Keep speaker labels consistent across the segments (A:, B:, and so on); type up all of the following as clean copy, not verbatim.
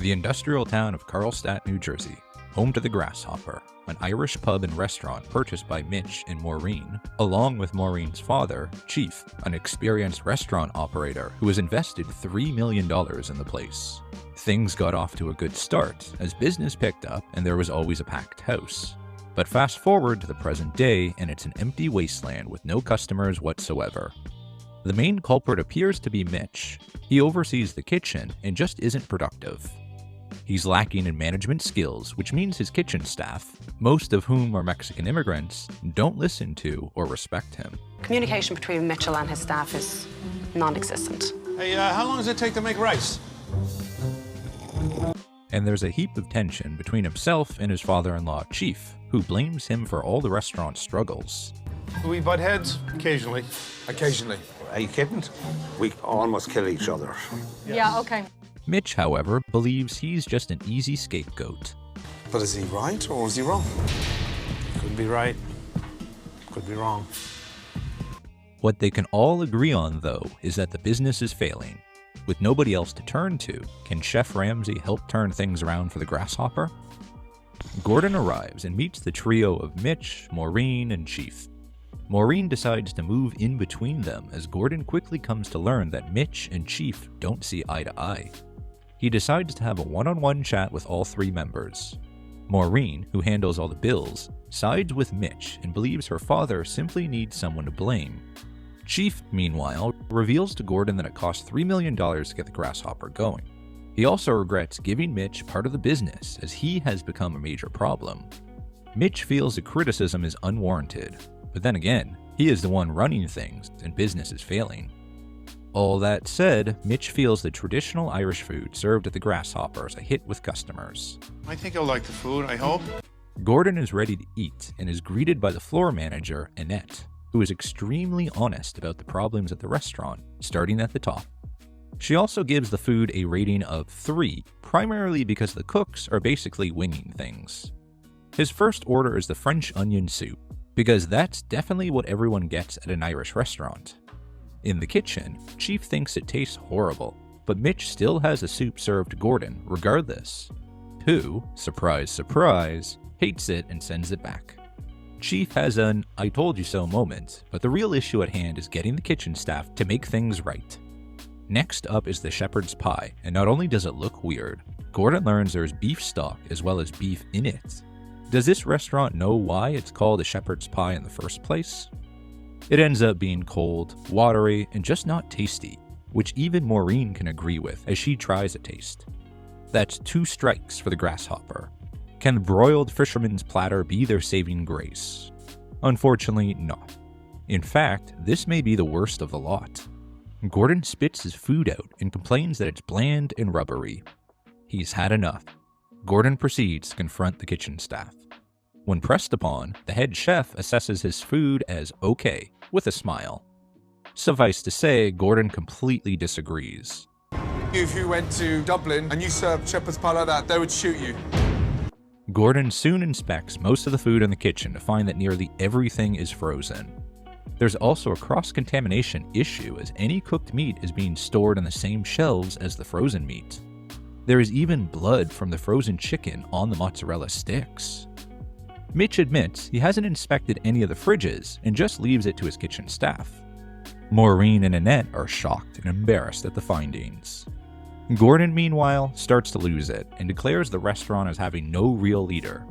A: the industrial town of Carlstadt, New Jersey, home to the Grasshopper, an Irish pub and restaurant purchased by Mitch and Maureen, along with Maureen's father, Chief, an experienced restaurant operator who has invested $3 million in the place. Things got off to a good start as business picked up and there was always a packed house. But fast forward to the present day and it's an empty wasteland with no customers whatsoever. The main culprit appears to be Mitch. He oversees the kitchen and just isn't productive. He's lacking in management skills, which means his kitchen staff, most of whom are Mexican immigrants, don't listen to or respect him.
B: Communication between Mitchell and his staff is non-existent.
C: Hey, how long does it take to make rice?
A: And there's a heap of tension between himself and his father-in-law, Chief, who blames him for all the restaurant's struggles.
C: Do we butt heads? Occasionally.
D: Occasionally.
E: Are you kidding? We almost kill each other.
B: Yeah, okay.
A: Mitch, however, believes he's just an easy scapegoat.
D: But is he right or is he wrong?
C: Could be right. Could be wrong.
A: What they can all agree on, though, is that the business is failing. With nobody else to turn to, can Chef Ramsay help turn things around for the Grasshopper? Gordon arrives and meets the trio of Mitch, Maureen, and Chief. Maureen decides to move in between them as Gordon quickly comes to learn that Mitch and Chief don't see eye to eye. He decides to have a one-on-one chat with all three members. Maureen, who handles all the bills, sides with Mitch and believes her father simply needs someone to blame. Chief, meanwhile, reveals to Gordon that it cost $3 million to get the Grasshopper going. He also regrets giving Mitch part of the business as he has become a major problem. Mitch feels the criticism is unwarranted, but then again, he is the one running things and business is failing. All that said, Mitch feels the traditional Irish food served at the Grasshopper is a hit with customers.
C: I think I'll like the food, I hope.
A: Gordon is ready to eat and is greeted by the floor manager, Annette, who is extremely honest about the problems at the restaurant, starting at the top. She also gives the food a rating of 3, primarily because the cooks are basically winging things. His first order is the French onion soup, because that's definitely what everyone gets at an Irish restaurant. In the kitchen, Chief thinks it tastes horrible, but Mitch still has the soup served to Gordon regardless, who, surprise surprise, hates it and sends it back. Chief has an "I told you so" moment, but the real issue at hand is getting the kitchen staff to make things right. Next up is the shepherd's pie, and not only does it look weird, Gordon learns there's beef stock as well as beef in it. Does this restaurant know why it's called a shepherd's pie in the first place? It ends up being cold, watery, and just not tasty, which even Maureen can agree with as she tries a taste. That's 2 strikes for the Grasshopper. Can the broiled fisherman's platter be their saving grace? Unfortunately, not. In fact, this may be the worst of the lot. Gordon spits his food out and complains that it's bland and rubbery. He's had enough. Gordon proceeds to confront the kitchen staff. When pressed upon, the head chef assesses his food as okay, with a smile. Suffice to say, Gordon completely disagrees.
D: If you went to Dublin and you served shepherd's pie like that, they would shoot you.
A: Gordon soon inspects most of the food in the kitchen to find that nearly everything is frozen. There's also a cross-contamination issue as any cooked meat is being stored on the same shelves as the frozen meat. There is even blood from the frozen chicken on the mozzarella sticks. Mitch admits he hasn't inspected any of the fridges and just leaves it to his kitchen staff. Maureen and Annette are shocked and embarrassed at the findings. Gordon, meanwhile, starts to lose it and declares the restaurant as having no real leader.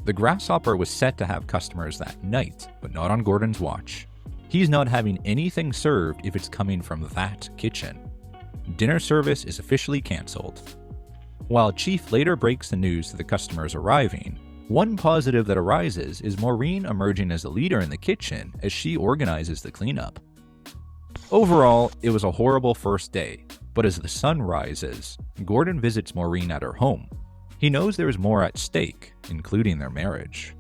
A: The Grasshopper was set to have customers that night, but not on Gordon's watch. He's not having anything served if it's coming from that kitchen. Dinner service is officially cancelled. While Chief later breaks the news to the customers arriving, one positive that arises is Maureen emerging as the leader in the kitchen as she organizes the cleanup. Overall, it was a horrible first day, but as the sun rises, Gordon visits Maureen at her home. He knows there is more at stake, including their marriage.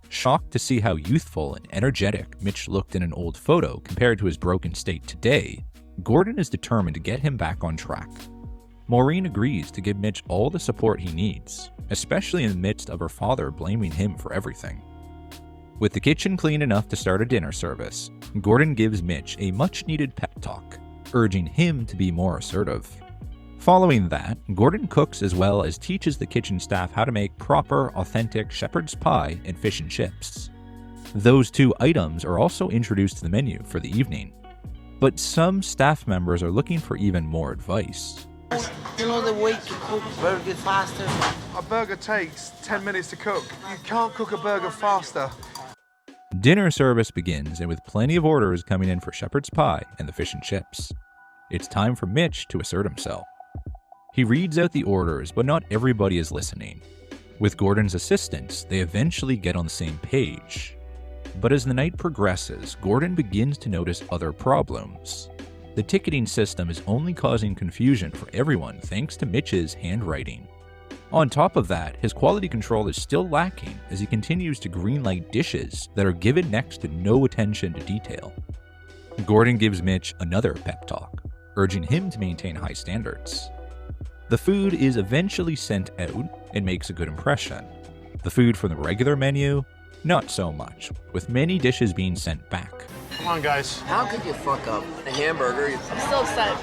A: Shocked to see how youthful and energetic Mitch looked in an old photo compared to his broken state today, Gordon is determined to get him back on track. Maureen agrees to give Mitch all the support he needs, especially in the midst of her father blaming him for everything. With the kitchen clean enough to start a dinner service, Gordon gives Mitch a much-needed pep talk, urging him to be more assertive. Following that, Gordon cooks as well as teaches the kitchen staff how to make proper, authentic shepherd's pie and fish and chips. Those two items are also introduced to the menu for the evening. But some staff members are looking for even more advice.
F: You know the way to cook burgers faster?
D: A burger takes 10 minutes to cook. You can't cook a burger faster.
A: Dinner service begins, and with plenty of orders coming in for shepherd's pie and the fish and chips, it's time for Mitch to assert himself. He reads out the orders, but not everybody is listening. With Gordon's assistance, they eventually get on the same page. But as the night progresses, Gordon begins to notice other problems. The ticketing system is only causing confusion for everyone thanks to Mitch's handwriting. On top of that, his quality control is still lacking as he continues to greenlight dishes that are given next to no attention to detail. Gordon gives Mitch another pep talk, urging him to maintain high standards. The food is eventually sent out and makes a good impression. The food from the regular menu, not so much, with many dishes being sent back.
C: Come on, guys.
F: How could you fuck up a hamburger?
G: I'm so upset.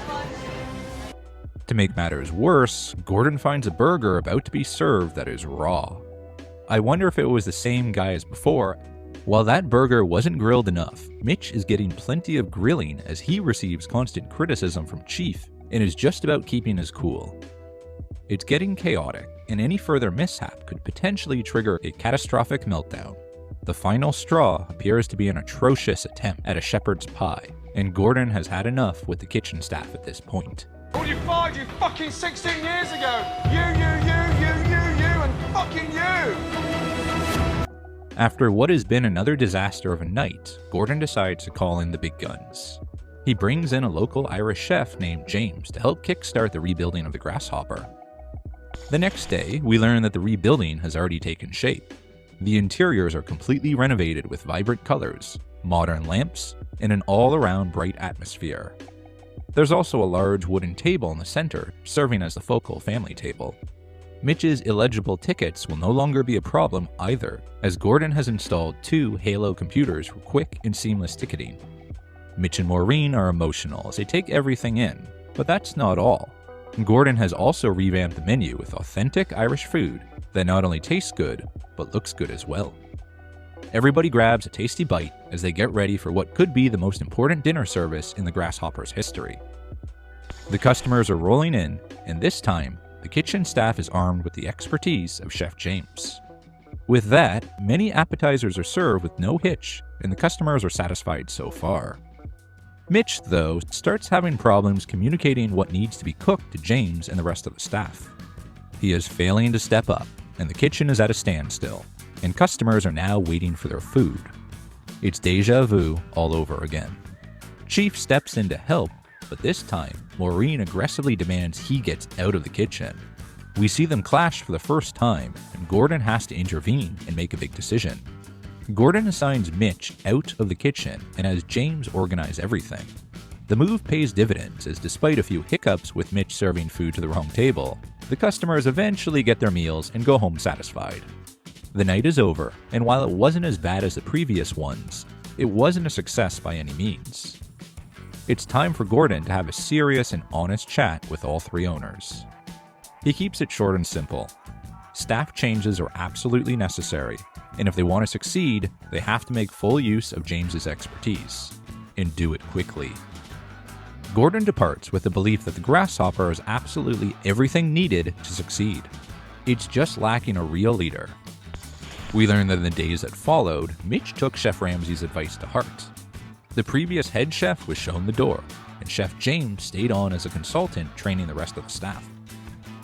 A: To make matters worse, Gordon finds a burger about to be served that is raw. I wonder if it was the same guy as before. While that burger wasn't grilled enough, Mitch is getting plenty of grilling as he receives constant criticism from Chief and is just about keeping his cool. It's getting chaotic, and any further mishap could potentially trigger a catastrophic meltdown. The final straw appears to be an atrocious attempt at a shepherd's pie, and Gordon has had enough with the kitchen staff at this point.
D: Well, you fired you fucking 16 years ago. You, and fucking you.
A: After what has been another disaster of a night, Gordon decides to call in the big guns. He brings in a local Irish chef named James to help kickstart the rebuilding of the Grasshopper. The next day, we learn that the rebuilding has already taken shape. The interiors are completely renovated with vibrant colors, modern lamps, and an all-around bright atmosphere. There's also a large wooden table in the center, serving as the focal family table. Mitch's illegible tickets will no longer be a problem either, as Gordon has installed 2 Halo computers for quick and seamless ticketing. Mitch and Maureen are emotional as they take everything in, but that's not all. Gordon has also revamped the menu with authentic Irish food that not only tastes good, but looks good as well. Everybody grabs a tasty bite as they get ready for what could be the most important dinner service in the Grasshopper's history. The customers are rolling in, and this time, the kitchen staff is armed with the expertise of Chef James. With that, many appetizers are served with no hitch, and the customers are satisfied so far. Mitch, though, starts having problems communicating what needs to be cooked to James and the rest of the staff. He is failing to step up, and the kitchen is at a standstill, and customers are now waiting for their food. It's deja vu all over again. Chief steps in to help, but this time, Maureen aggressively demands he gets out of the kitchen. We see them clash for the first time, and Gordon has to intervene and make a big decision. Gordon assigns Mitch out of the kitchen and has James organize everything. The move pays dividends as despite a few hiccups with Mitch serving food to the wrong table, the customers eventually get their meals and go home satisfied. The night is over, and while it wasn't as bad as the previous ones, it wasn't a success by any means. It's time for Gordon to have a serious and honest chat with all 3 owners. He keeps it short and simple. Staff changes are absolutely necessary, and if they want to succeed, they have to make full use of James's expertise, and do it quickly. Gordon departs with the belief that the Grasshopper is absolutely everything needed to succeed. It's just lacking a real leader. We learn that in the days that followed, Mitch took Chef Ramsay's advice to heart. The previous head chef was shown the door, and Chef James stayed on as a consultant training the rest of the staff.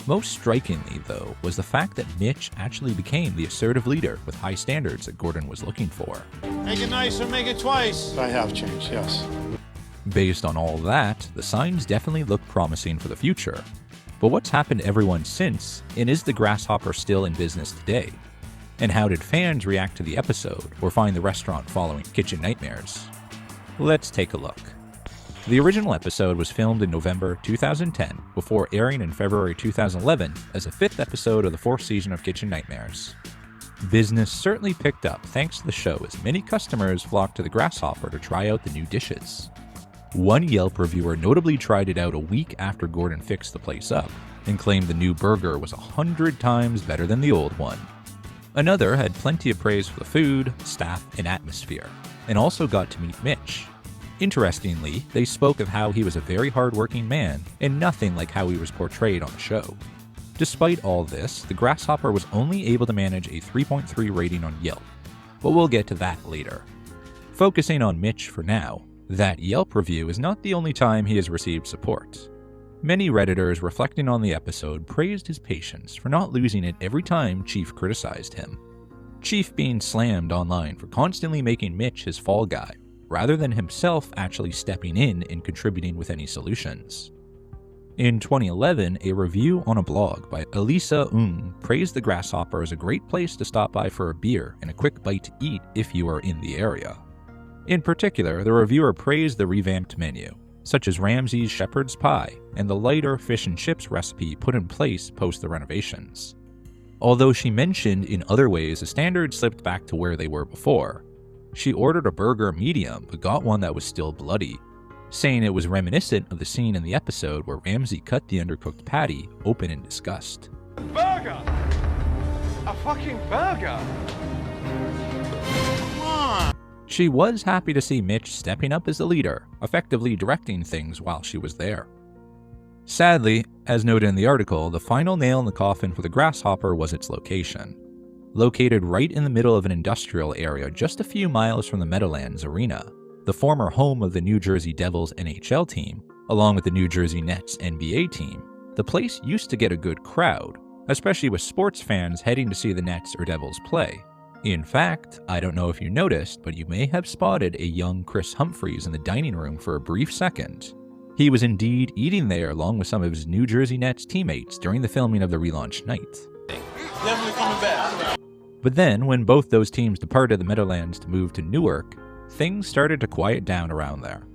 A: Most strikingly, though, was the fact that Mitch actually became the assertive leader with high standards that Gordon was looking for.
C: Make it nicer, make it twice. I have changed, yes.
A: Based on all that, the signs definitely look promising for the future. But what's happened to everyone since, and is the Grasshopper still in business today? And how did fans react to the episode or find the restaurant following Kitchen Nightmares? Let's take a look. The original episode was filmed in November 2010 before airing in February 2011 as a 5th episode of the 4th season of Kitchen Nightmares. Business certainly picked up thanks to the show as many customers flocked to the Grasshopper to try out the new dishes. One Yelp reviewer notably tried it out a week after Gordon fixed the place up and claimed the new burger was 100 times better than the old one. Another had plenty of praise for the food, staff, and atmosphere, and also got to meet Mitch. Interestingly, they spoke of how he was a very hard-working man and nothing like how he was portrayed on the show. Despite all this, the Grasshopper was only able to manage a 3.3 rating on Yelp, but we'll get to that later. Focusing on Mitch for now, that Yelp review is not the only time he has received support. Many Redditors reflecting on the episode praised his patience for not losing it every time Chief criticized him. Chief being slammed online for constantly making Mitch his fall guy, rather than himself actually stepping in and contributing with any solutions. In 2011, a review on a blog by Elisa praised the Grasshopper as a great place to stop by for a beer and a quick bite to eat if you are in the area. In particular, the reviewer praised the revamped menu, such as Ramsay's shepherd's pie and the lighter fish and chips recipe put in place post the renovations. Although she mentioned in other ways the standards slipped back to where they were before, she ordered a burger medium but got one that was still bloody, saying it was reminiscent of the scene in the episode where Ramsay cut the undercooked patty open in disgust.
D: Burger! A fucking burger!
A: She was happy to see Mitch stepping up as the leader, effectively directing things while she was there. Sadly, as noted in the article, the final nail in the coffin for the Grasshopper was its location. Located right in the middle of an industrial area just a few miles from the Meadowlands Arena, the former home of the New Jersey Devils NHL team, along with the New Jersey Nets NBA team, the place used to get a good crowd, especially with sports fans heading to see the Nets or Devils play. In fact, I don't know if you noticed, but you may have spotted a young Chris Humphries in the dining room for a brief second. He was indeed eating there along with some of his New Jersey Nets teammates during the filming of the relaunch night.
F: Definitely coming back.
A: But then, when both those teams departed the Meadowlands to move to Newark, things started to quiet down around there.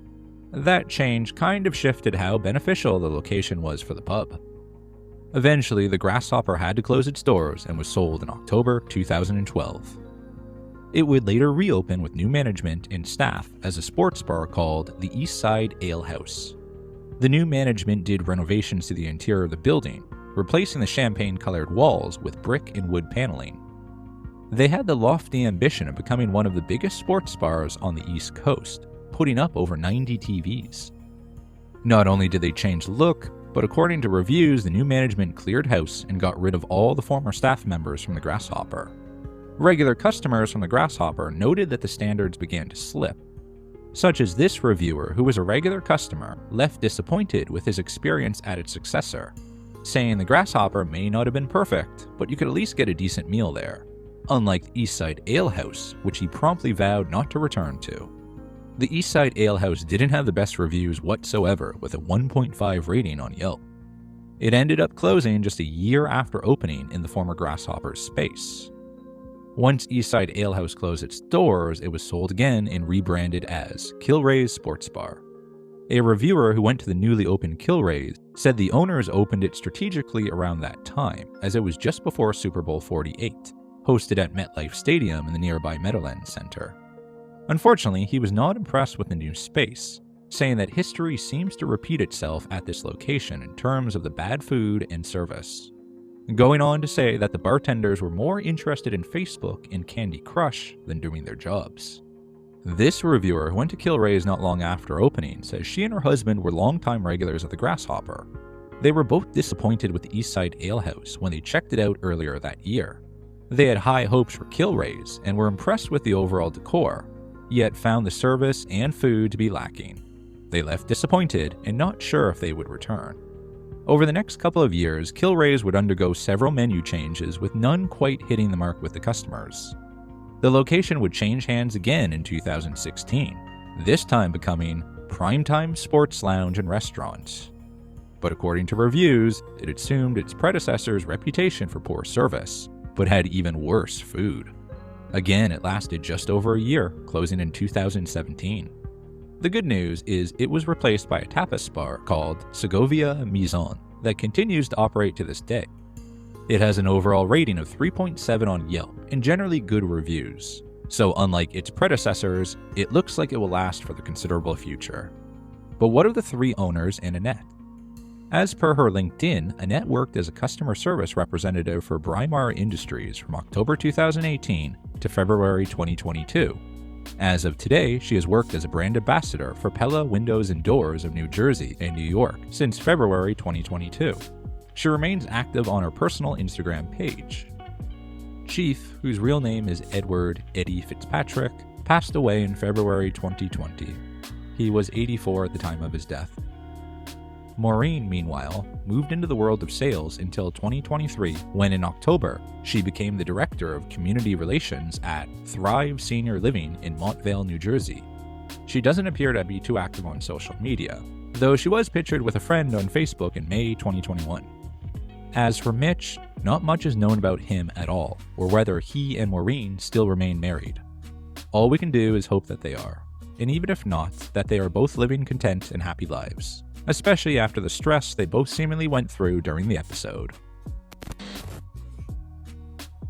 A: That change kind of shifted how beneficial the location was for the pub. Eventually, the Grasshopper had to close its doors and was sold in October 2012. It would later reopen with new management and staff as a sports bar called the East Side Ale House. The new management did renovations to the interior of the building, replacing the champagne-colored walls with brick and wood paneling. They had the lofty ambition of becoming one of the biggest sports bars on the East Coast, putting up over 90 TVs. Not only did they change the look, but according to reviews, the new management cleared house and got rid of all the former staff members from the Grasshopper. Regular customers from the Grasshopper noted that the standards began to slip, such as this reviewer who was a regular customer left disappointed with his experience at its successor, saying the Grasshopper may not have been perfect, but you could at least get a decent meal there, unlike the Eastside Ale House, which he promptly vowed not to return to. The Eastside Ale House didn't have the best reviews whatsoever, with a 1.5 rating on Yelp. It ended up closing just a year after opening in the former Grasshopper's space. Once Eastside Ale House closed its doors, it was sold again and rebranded as Kilray's Sports Bar. A reviewer who went to the newly opened Kilray's said the owners opened it strategically around that time, as it was just before Super Bowl 48, hosted at MetLife Stadium in the nearby Meadowlands Center. Unfortunately, he was not impressed with the new space, saying that history seems to repeat itself at this location in terms of the bad food and service. Going on to say that the bartenders were more interested in Facebook and Candy Crush than doing their jobs. This reviewer, who went to Kilray's not long after opening, says she and her husband were longtime regulars at the Grasshopper. They were both disappointed with the Eastside Ale House when they checked it out earlier that year. They had high hopes for Kilray's and were impressed with the overall decor, yet found the service and food to be lacking. They left disappointed and not sure if they would return. Over the next couple of years, Kilray's would undergo several menu changes, with none quite hitting the mark with the customers. The location would change hands again in 2016, this time becoming Primetime Sports Lounge and Restaurant. But according to reviews, it assumed its predecessor's reputation for poor service, but had even worse food. Again, it lasted just over a year, closing in 2017. The good news is it was replaced by a tapas bar called Segovia Maison that continues to operate to this day. It has an overall rating of 3.7 on Yelp and generally good reviews, so unlike its predecessors, it looks like it will last for the considerable future. But what are the three owners and Annette? As per her LinkedIn, Annette worked as a customer service representative for Braemar Industries from October 2018 to February 2022. As of today, she has worked as a brand ambassador for Pella Windows and Doors of New Jersey and New York since February 2022. She remains active on her personal Instagram page. Chief, whose real name is Edward Eddie Fitzpatrick, passed away in February 2020. He was 84 at the time of his death. Maureen, meanwhile, moved into the world of sales until 2023, when in October, she became the Director of Community Relations at Thrive Senior Living in Montvale, New Jersey. She doesn't appear to be too active on social media, though she was pictured with a friend on Facebook in May 2021. As for Mitch, not much is known about him at all, or whether he and Maureen still remain married. All we can do is hope that they are, and even if not, that they are both living content and happy lives, especially after the stress they both seemingly went through during the episode.